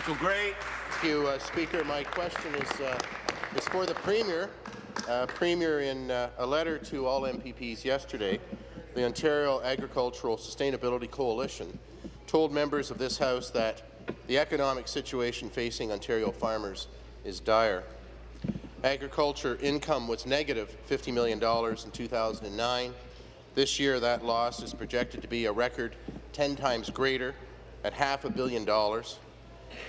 Simcoe-Grey. Thank you, Speaker. My question is for the Premier. Premier, in a letter to all MPPs yesterday, the Ontario Agricultural Sustainability Coalition told members of this House that the economic situation facing Ontario farmers is dire. Agriculture income was negative $50 million in 2009. This year, that loss is projected to be a record 10 times greater at $500 million.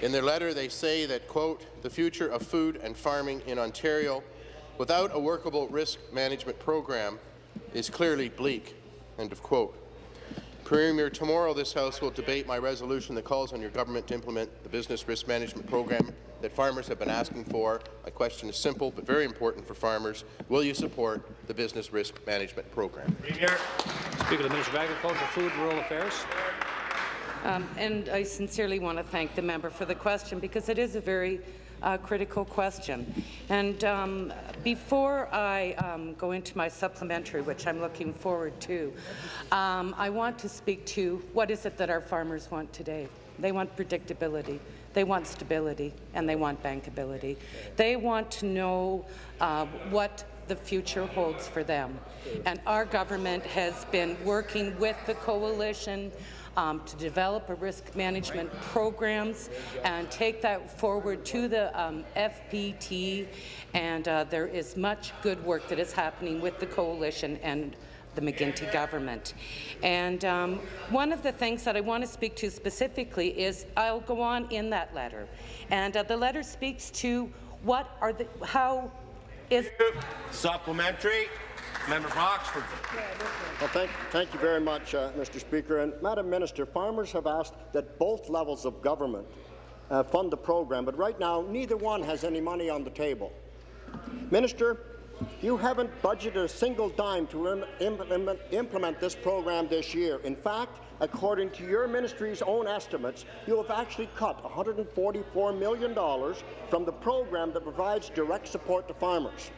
In their letter, they say that, quote, "The future of food and farming in Ontario without a workable risk management program is clearly bleak," end of quote. Premier, tomorrow this House will debate my resolution that calls on your government to implement the business risk management program that farmers have been asking for. My question is simple but very important for farmers. Will you support the business risk management program? Premier. Speaker of the Minister of Agriculture, Food and Rural Affairs. And I sincerely want to thank the member for the question, because it is a very critical question. And before I go into my supplementary, which I'm looking forward to, I want to speak to what is it that our farmers want today. They want predictability, they want stability, and they want bankability. They want to know what the future holds for them. And our government has been working with the coalition to develop a risk management programs and take that forward to the FPT, and there is much good work that is happening with the coalition and the McGuinty government. And one of the things that I want to speak to specifically is, I'll go on in that letter, and the letter speaks to how is Supplementary. Member for Oxford. Well, thank you very much, Mr. Speaker. And Madam Minister, farmers have asked that both levels of government fund the program, but right now neither one has any money on the table. Minister, you haven't budgeted a single dime to implement this program this year. In fact, according to your ministry's own estimates, you have actually cut $144 million from the program that provides direct support to farmers.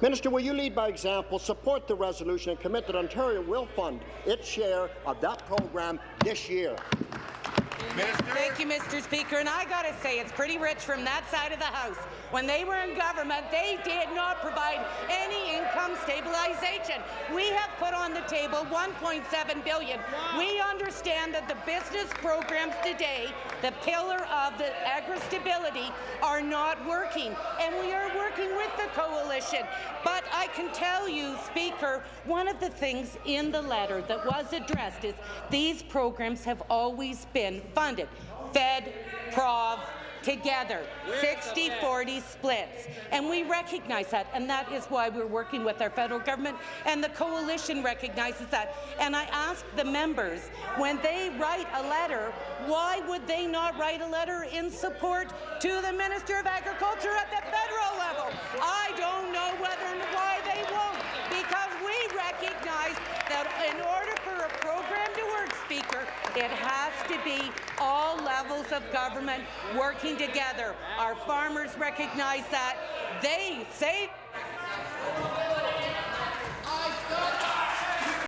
Minister, will you lead by example, support the resolution, and commit that Ontario will fund its share of that program this year? Minister. Thank you, Mr. Speaker. And I got to say, it's pretty rich from that side of the House. When they were in government, they did not provide any income stabilization. We have put on the table $1.7 billion. We understand that the business programs today, the pillar of the agri-stability, are not working, and we are working with the coalition. But I can tell you, Speaker, one of the things in the letter that was addressed is these programs have always been funded, Fed, Prov, together, 60-40 splits. And we recognize that, and that is why we're working with our federal government, and the coalition recognizes that. And I ask the members, when they write a letter, why would they not write a letter in support to the Minister of Agriculture at the federal level? I don't know why they won't, because we recognize that in order for a program to work, Speaker, it has to be all levels of government working together. Our farmers recognize that. They say